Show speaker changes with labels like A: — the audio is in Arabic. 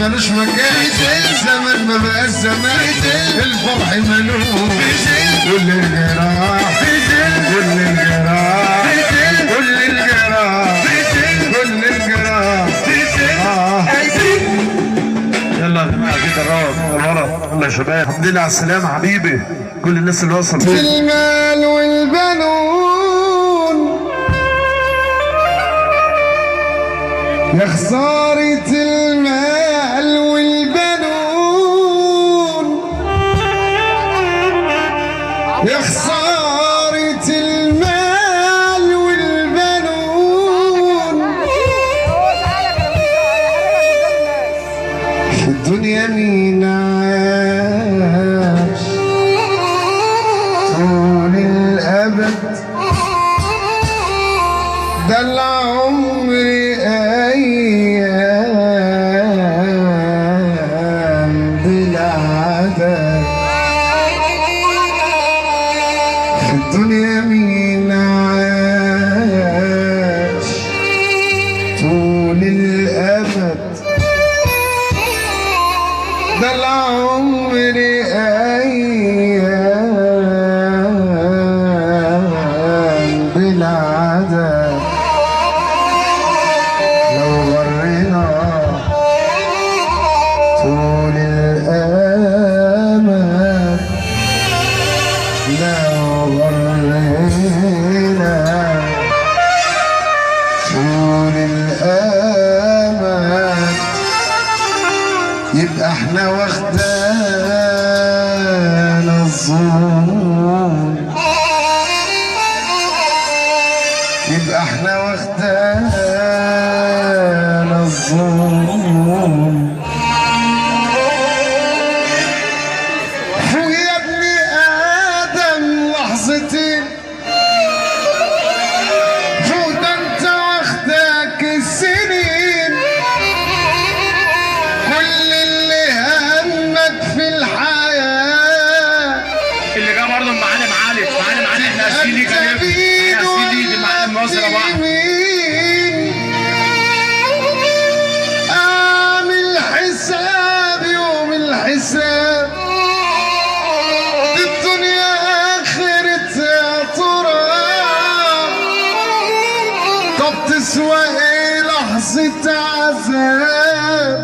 A: ملوش مكان، الزمن ما بقاش زمان، الفرح ملوش كل الجراح، كل الجراح، كل الجراح، كل الجراح. يلا يا جماعه كده الغرض. يلا يا شباب، الحمد لله على السلامه حبيبي، كل الناس اللي وصلت.
B: المال والبنون يا خسارة المال والبنون، يا خسارة المال والبنون، في الدنيا مين عاش طول الأبد، ده العمر أيام بلا عدد، في الدنيا مين عاش طول الأبد، ده العمر أيام بلا عدد. لو غرنا طول الأمل، لو غرنا طول الأمل، يبقى احنا واخدانا الظلم، يبقى احنا واخدانا الظلم. فوق يا ابن آدم لحظتين، فوق ده انت واخداك السنين، كل اللي همك في الحياة
C: اللي جه برضه المعلم علي، معلم علي احنا اسفين ليك، احنا اسفين ليك المعلم ناصر ابو احمد.
B: اعمل حساب يوم الحساب، الدنيا اخرتها تراب، طب تسوى ايه لحظة عذاب